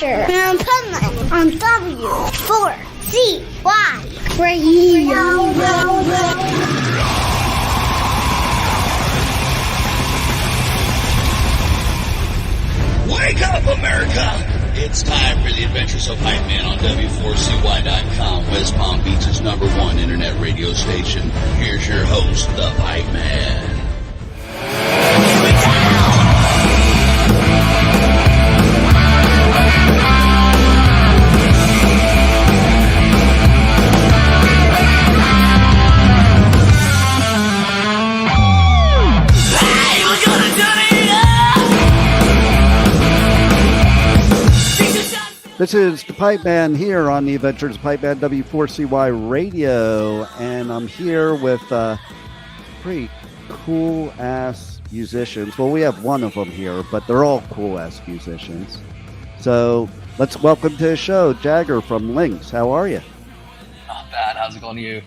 Asher and Pipeman on W4CY Radio. Wake up, America! It's time for the adventures of Pipeman on W4CY.com, West Palm Beach's #1 internet radio station. Here's your host, the Pipeman. This is the Pipeman here on the Adventures of Pipeman W4CY Radio, and I'm here with pretty cool-ass musicians. Well, we have one of them here, but they're all cool-ass musicians. So let's welcome to the show Jagger from Lÿnx. How are you? Not bad. How's it going to you?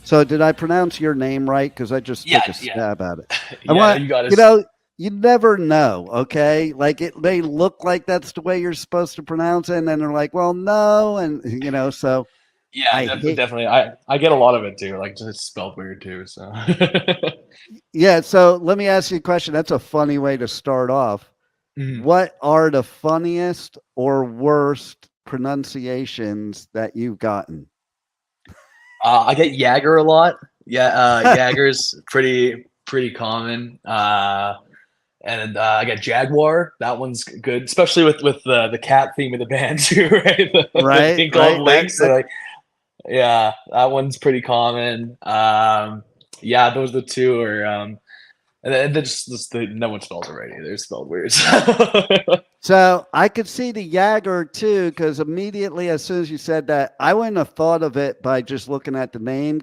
So did I pronounce your name right? Because I just took a stab at it. You got it. You never know, okay? Like, it may look like that's the way you're supposed to pronounce it, and then they're like, well, no, and, so. Yeah, definitely. I get a lot of it, too. Like, it's spelled weird, too, so. Yeah, so let me ask you a question. That's a funny way to start off. Mm-hmm. What are the funniest or worst pronunciations that you've gotten? I get Jagger a lot. Yeah, Jagger's pretty common. And I got Jaguar. That one's good, especially with the cat theme of the band too, right? Right. Thing called Lynx. So yeah, that one's pretty common. Yeah, those are the two. Or and then just no one spells it right either. They're spelled weird. So I could see the Jagger too, because immediately as soon as you said that, I wouldn't have thought of it by just looking at the name,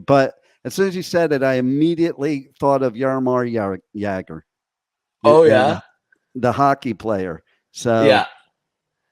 but as soon as you said it, I immediately thought of Jaromir Jagr. Oh yeah, the hockey player. So yeah,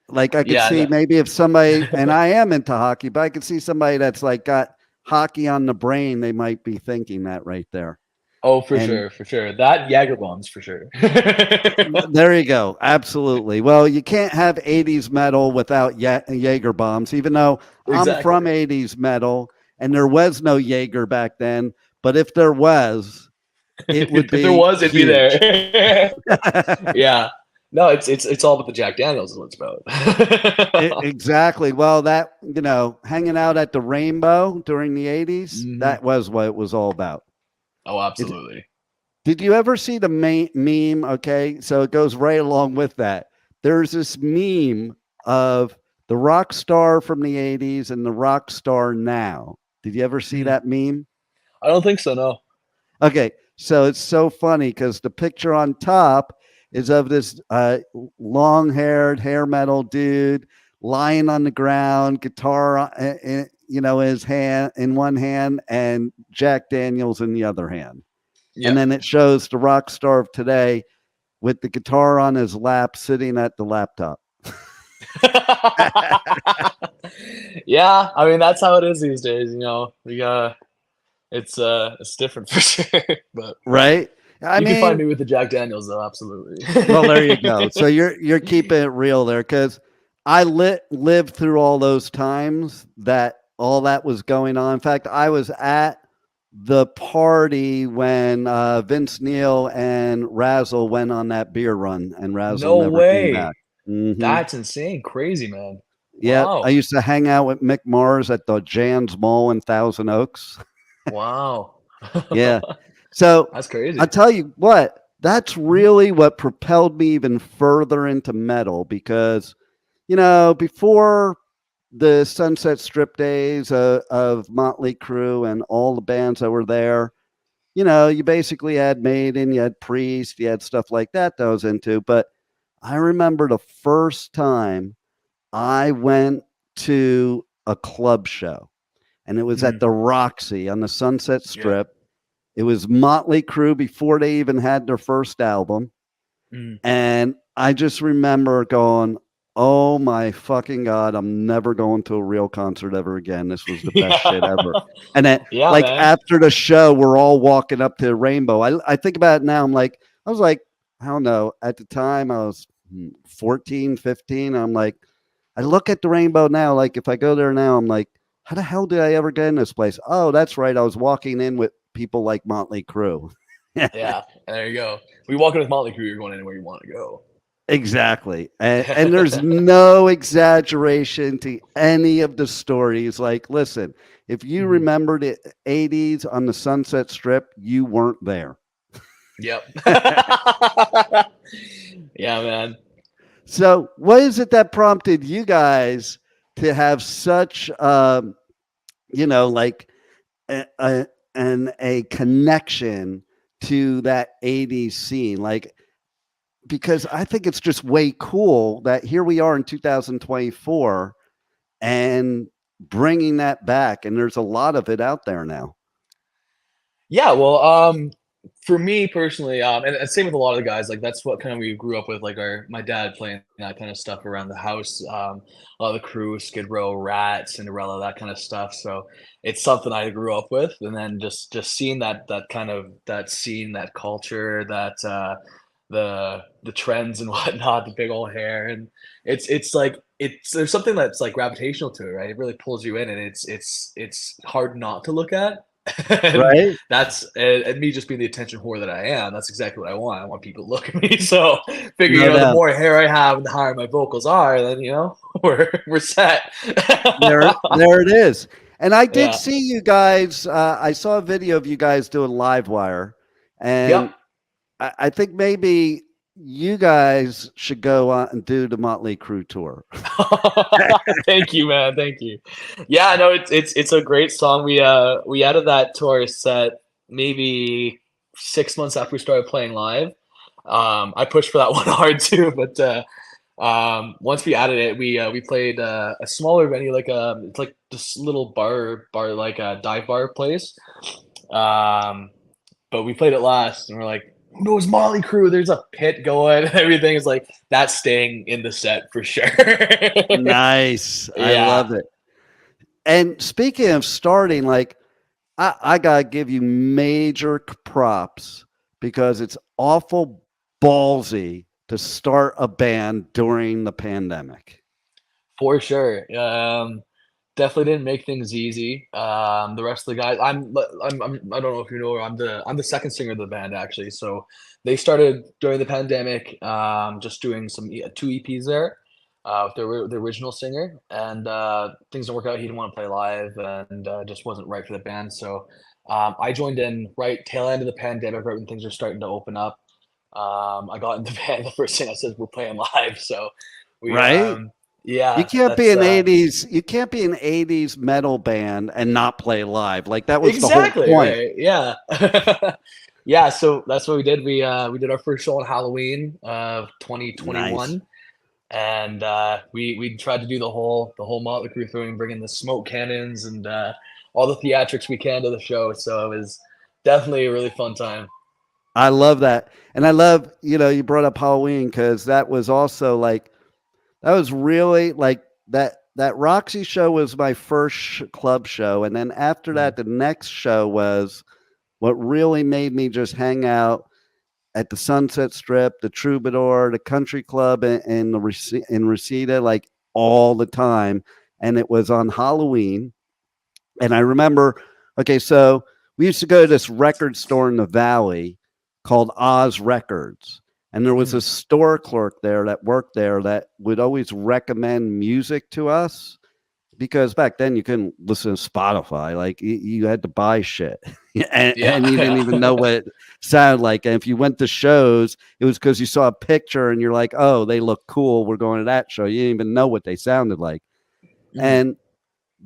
like I could see maybe if somebody, and I am into hockey, but I could see somebody that's like got hockey on the brain, they might be thinking that right there. Oh, for sure. That Jagger bombs for sure. There you go. Absolutely. Well, you can't have 80s metal without Jaeger bombs, even though I'm from 80s metal and there was no Jaeger back then. But if there was, it would be. If there was, it'd be there. Yeah. No, it's all about the Jack Daniels is what it's about. Exactly. Well, that, hanging out at the Rainbow during the 80s, that was what it was all about. Oh, absolutely. Did you ever see the meme? Okay, so it goes right along with that. There's this meme of the rock star from the 80s and the rock star now. Did you ever see that meme? I don't think so, no. Okay, so it's so funny because the picture on top is of this long-haired hair metal dude lying on the ground, guitar his hand in one hand and Jack Daniels in the other hand. Yep. And then it shows the rock star of today with the guitar on his lap sitting at the laptop. Yeah, I mean that's how it is these days, it's different for sure. But right? You can find me with the Jack Daniels though, absolutely. Well, there you go. So you're keeping it real there, because I lived through all those times that all that was going on. In fact, I was at the party when Vince Neil and Razzle went on that beer run, and Razzle never came back. Mm-hmm. That's insane, crazy, man. Yeah, wow. I used to hang out with Mick Mars at the Jan's Mall in Thousand Oaks. Wow. Yeah, so that's crazy. I tell you what, that's really what propelled me even further into metal, because before the Sunset Strip days of Motley Crue and all the bands that were there, you basically had Maiden, you had Priest, you had stuff like that I was into. But I remember the first time I went to a club show, and it was at the Roxy on the Sunset Strip. Yeah. It was Motley Crue before they even had their first album. And I just remember going, oh my fucking God, I'm never going to a real concert ever again. This was the best shit ever. And then after the show, we're all walking up to the Rainbow. I think about it now. I was like, I don't know. At the time I was 14, 15. I'm like, I look at the Rainbow now. Like if I go there now, I'm like, how the hell did I ever get in this place? Oh, that's right. I was walking in with people like Motley Crue. Yeah, and there you go. We walk in with Motley Crue, you're going anywhere you want to go. Exactly. And there's no exaggeration to any of the stories. Like, listen, if you remember the 80s on the Sunset Strip, you weren't there. Yep. Yeah, man. So what is it that prompted you guys to have such, like a connection to that 80s scene? Like, because I think it's just way cool that here we are in 2024 and bringing that back. And there's a lot of it out there now. Yeah, well, for me personally, and same with a lot of the guys, like that's what kind of we grew up with, like my dad playing that kind of stuff around the house, a lot of the Crew, Skid Row, Rat, Cinderella, that kind of stuff. So it's something I grew up with, and then just seeing that kind of that scene, that culture, that the trends and whatnot, the big old hair, and it's like there's something that's like gravitational to it, right? It really pulls you in, and it's hard not to look at. And Right. that's and me just being the attention whore that I am. That's exactly what I want. I want people to look at me. So figure, the more hair I have and the higher my vocals are, then we're set. there it is. And I did see you guys. I saw a video of you guys doing Livewire, and I think maybe you guys should go on and do the Motley Crue tour. Thank you, man. Thank you. Yeah, no, it's a great song. We added that to our set maybe 6 months after we started playing live. I pushed for that one hard too, but once we added it, we played a smaller venue, like it's like this little bar like a dive bar place. But we played it last, and we're like, who knows Motley Crue? There's a pit going and everything. Is like that's staying in the set for sure. Nice. I love it. And speaking of starting, like I gotta give you major props because it's awful ballsy to start a band during the pandemic. For sure. Definitely didn't make things easy. The rest of the guys, I don't know if you know, I'm the second singer of the band actually. So they started during the pandemic, just doing some 2 EPs there, with the original singer, and things didn't work out. He didn't want to play live, and just wasn't right for the band. So I joined in right tail end of the pandemic, right when things are starting to open up. I got in the band. The first thing I said, we're playing live. So we yeah, you can't be an 80s. You can't be an 80s metal band and not play live. Like that was exactly the whole point. Right. Yeah, yeah. So that's what we did. We did our first show on Halloween of 2021, nice. And we tried to do the whole Motley Crue thing, bringing the smoke cannons and all the theatrics we can to the show. So it was definitely a really fun time. I love that, and I love you brought up Halloween because that was also like. That was really like that Roxy show was my first club show. And then after that, the next show was what really made me just hang out at the Sunset Strip, the Troubadour, the Country Club in Reseda, like all the time. And it was on Halloween. And I remember, so we used to go to this record store in the Valley called Oz Records. And there was a store clerk there that worked there that would always recommend music to us because back then you couldn't listen to Spotify. Like you had to buy shit and you didn't even know what it sounded like. And if you went to shows, it was because you saw a picture and you're like, oh, they look cool. We're going to that show. You didn't even know what they sounded like. And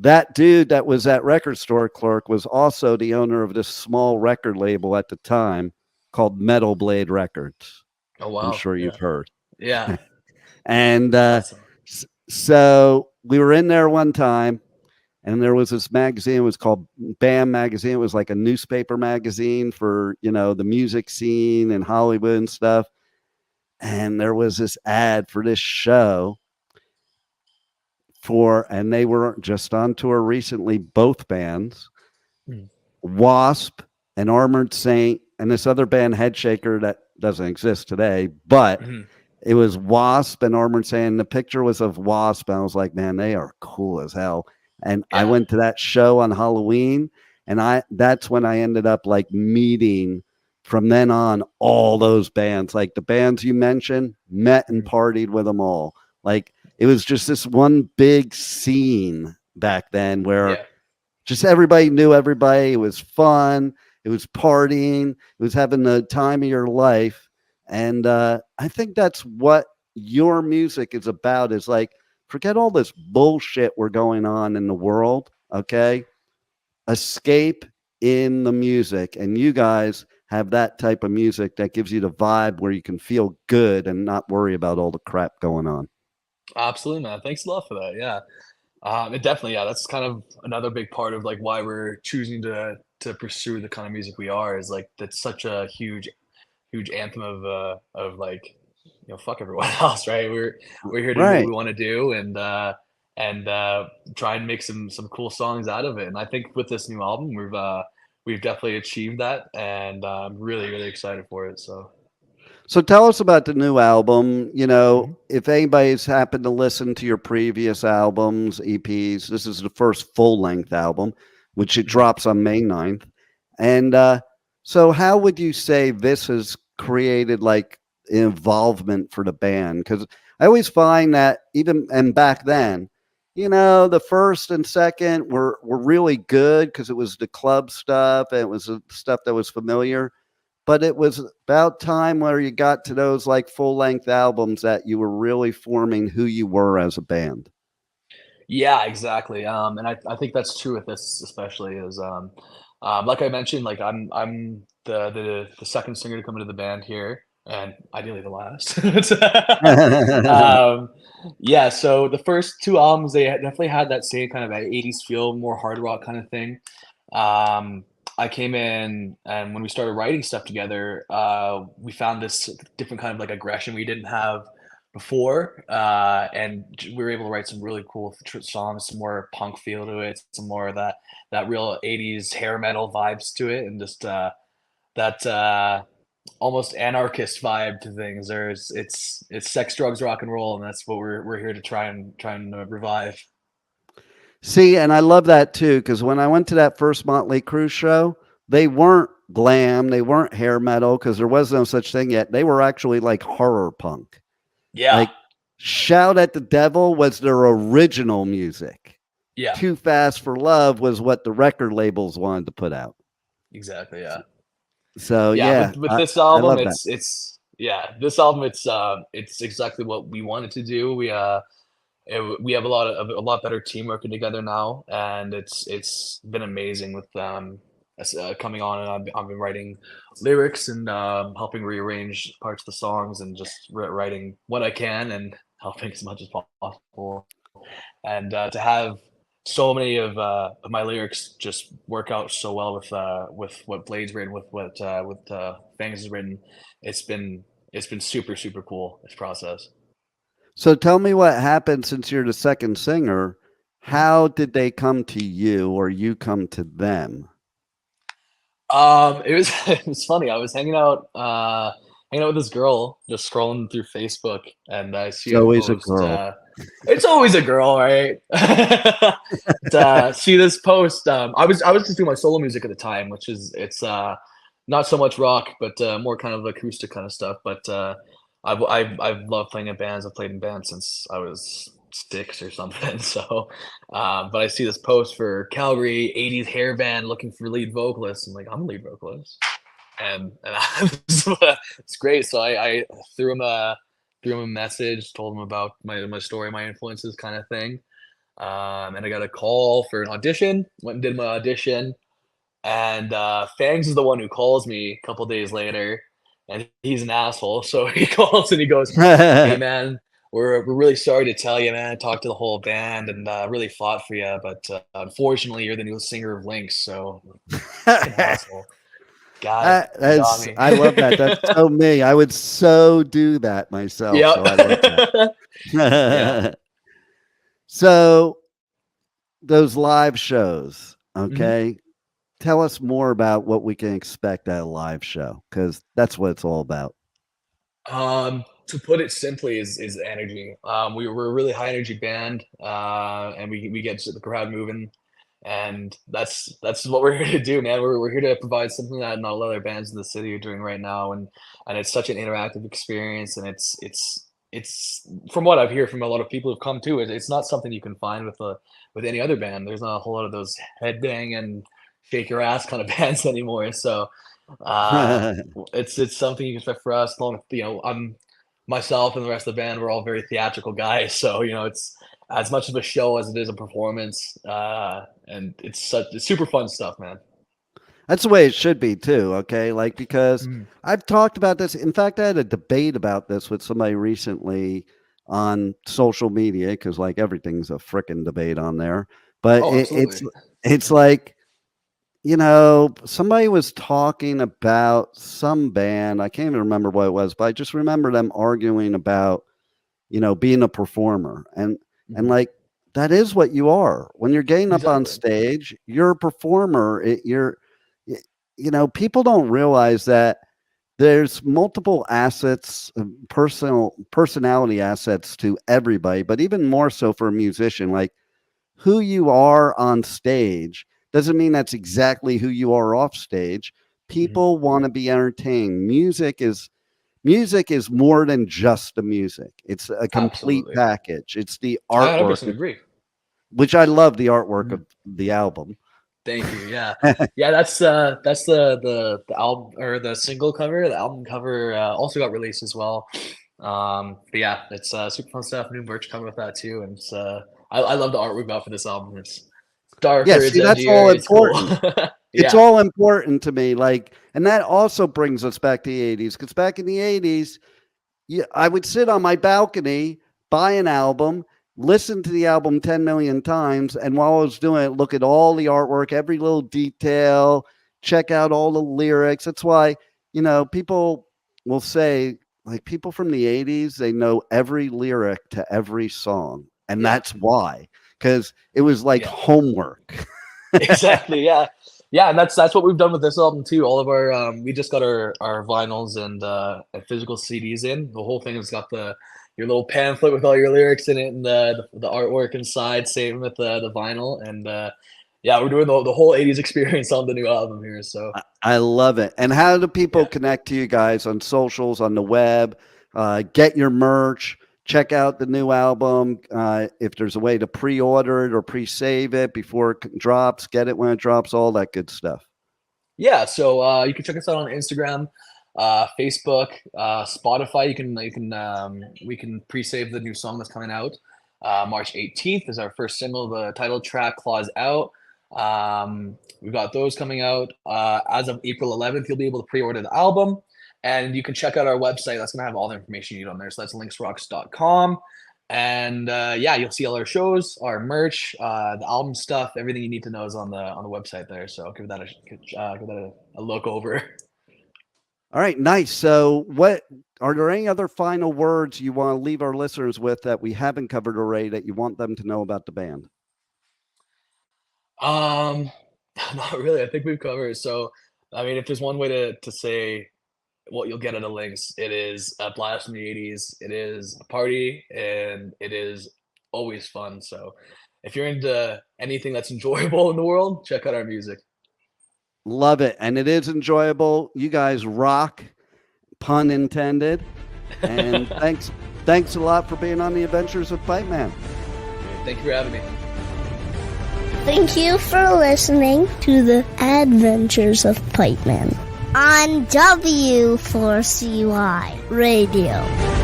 that dude that was that record store clerk was also the owner of this small record label at the time called Metal Blade Records. Oh, wow. I'm sure you've heard. Yeah. And so we were in there one time and there was this magazine. It was called BAM Magazine. It was like a newspaper magazine for, the music scene and Hollywood and stuff. And there was this ad for this show and they were just on tour recently, both bands, Wasp and Armored Saint, and this other band, Headshaker, that doesn't exist today, but it was Wasp and Armored Saint. The picture was of Wasp, and I was like, man, they are cool as hell. And I Yeah. went to that show on Halloween, and that's when I ended up like meeting from then on all those bands. Like the bands you mentioned, met and partied with them all. Like it was just this one big scene back then where Yeah. just everybody knew everybody. It was fun. It was partying. It was having the time of your life. And I think that's what your music is about, is like, forget all this bullshit we're going on in the world. Okay. Escape in the music. And you guys have that type of music that gives you the vibe where you can feel good and not worry about all the crap going on. Absolutely, man. Thanks a lot for that. Yeah. It definitely, yeah, that's kind of another big part of like why we're choosing to pursue the kind of music we are, is like that's such a huge anthem of like, fuck everyone else, right? We're here to do what Right. we want to do, and try and make some cool songs out of it. And I think with this new album, we've definitely achieved that, and I'm really, really excited for it. So tell us about the new album. Mhm. If anybody's happened to listen to your previous albums, EPs, this is the first full-length album, which it Mhm. drops on May 9th. And so how would you say this has created like involvement for the band? Because I always find that and back then, the first and second were really good because it was the club stuff and it was the stuff that was familiar. But it was about time where you got to those like full length albums that you were really forming who you were as a band. Yeah, exactly. And I think that's true with this especially, is like I mentioned, like I'm the second singer to come into the band here, and ideally the last. um, yeah, so the first two albums, they definitely had that same kind of 80s feel, more hard rock kind of thing. Um, I came in, and when we started writing stuff together, we found this different kind of like aggression we didn't have before, and we were able to write some really cool songs, some more punk feel to it, some more of that real 80s hair metal vibes to it, and just that almost anarchist vibe to things. It's sex, drugs, rock and roll, and that's what we're here to try and revive. See, and I love that too, because when I went to that first Motley Crue show, they weren't glam, they weren't hair metal, because there was no such thing yet. They were actually like horror punk. Yeah, Like Shout at the Devil was their original music. yeah, Too Fast for Love was what the record labels wanted to put out. exactly, yeah. So Yeah, yeah, with this I album, love that. this album, it's exactly what we wanted to do. We have a lot better team working together now, and it's been amazing with coming on, and I've been writing lyrics and helping rearrange parts of the songs, and just writing what I can and helping as much as possible. And to have so many of my lyrics just work out so well with what Blade's written, with what Fangs has written, it's been super, super cool, this process. So tell me what happened since you're the second singer. How did they come to you or you come to them? It was it was funny. I was hanging out with this girl, just scrolling through Facebook, and I It's see a always a post. girl. It's always a girl, right? See this post. I was just doing my solo music at the time, which is it's not so much rock, but more kind of acoustic kind of stuff. But I've loved playing in bands. I've played in bands since I was 6 or something. So, but I see this post for Calgary 80s hair band looking for lead vocalists. I'm like, I'm a lead vocalist, and it's great. So I threw him a message, told him about my story, my influences, kind of thing. And I got a call for an audition. Went and did my audition, and Fangs is the one who calls me a couple days later, and he's an asshole. So he calls and he goes, "Hey man, we're really sorry to tell you, man. I talked to the whole band and really fought for you, but unfortunately, you're the new singer of Lynx. So fucking asshole. Got That's me." I love that. That's so me. I would so do that myself. Yep. So I love Yeah. that. So those live shows, Mhm. okay? Tell us more about what we can expect at a live show, because that's what it's all about. to put it simply, is energy. We're a really high energy band, and we get the crowd moving, and that's what we're here to do, man. We're here to provide something that not a lot of other bands in the city are doing right now, and it's such an interactive experience, and it's from what I've heard from a lot of people who've come to it, it's not something you can find with any other band. There's not a whole lot of those headbang and shake your ass kind of bands anymore. So it's something you can expect for us. Along with, I'm myself and the rest of the band, we're all very theatrical guys. So, it's as much of a show as it is a performance. And it's super fun stuff, man. That's the way it should be too. Okay. Like, because I've talked about this. In fact, I had a debate about this with somebody recently on social media, because like everything's a frickin' debate on there, but it's like, somebody was talking about some band. I can't even remember what it was, but I just remember them arguing about, being a performer, and like, that is what you are when you're getting up on stage. You're a performer. People don't realize that there's multiple assets, personality assets to everybody, but even more so for a musician. Like, who you are on stage doesn't mean that's exactly who you are off stage. People want to be entertained. Music is more than just the music. It's a complete package. It's the artwork. I agree. Which I love the artwork of the album. Thank you. Yeah. Yeah. That's the album, or the single cover. The album cover also got released as well. But yeah, it's super fun stuff. New merch coming with that too. And it's, I love the artwork we got for this album. It's darker. Yeah, see, that's all important. Cool. It's all important to me. Like, and that also brings us back to the 80s. Because back in the 80s, I would sit on my balcony, buy an album, listen to the album 10 million times, and while I was doing it, look at all the artwork, every little detail, check out all the lyrics. That's why, people will say, like, people from the 80s, they know every lyric to every song. And that's why, because it was like homework. Exactly. Yeah. Yeah. And that's what we've done with this album too. All of our, we just got our vinyls and physical CDs in. The whole thing has got your little pamphlet with all your lyrics in it, and the artwork inside, same with the vinyl. And we're doing the whole 80s experience on the new album here. So I love it. And how do people connect to you guys on socials, on the web, get your merch, check out the new album? If there's a way to pre-order it or pre-save it before it drops, get it when it drops, all that good stuff. Yeah. So you can check us out on Instagram, Facebook, Spotify. We can pre-save the new song that's coming out. March 18th is our first single, the title track, Claws Out. We've got those coming out. As of April 11th, you'll be able to pre-order the album, and you can check out our website. That's going to have all the information you need on there. So that's lynxrocks.com. And you'll see all our shows, our merch, the album stuff, everything you need to know is on the website there. So give that a look over. All right, nice. So are there any other final words you want to leave our listeners with that we haven't covered already that you want them to know about the band? Not really. I think we've covered. So, I mean, if there's one way to say what you'll get at a Lynx, it is a blast from the 80s. It is a party, and it is always fun. So if you're into anything that's enjoyable in the world, check out our music. Love it. And it is enjoyable. You guys rock, pun intended. And thanks a lot for being on the Adventures of Pipeman. Thank you for having me. Thank you for listening to the Adventures of Pipeman on W4CY Radio.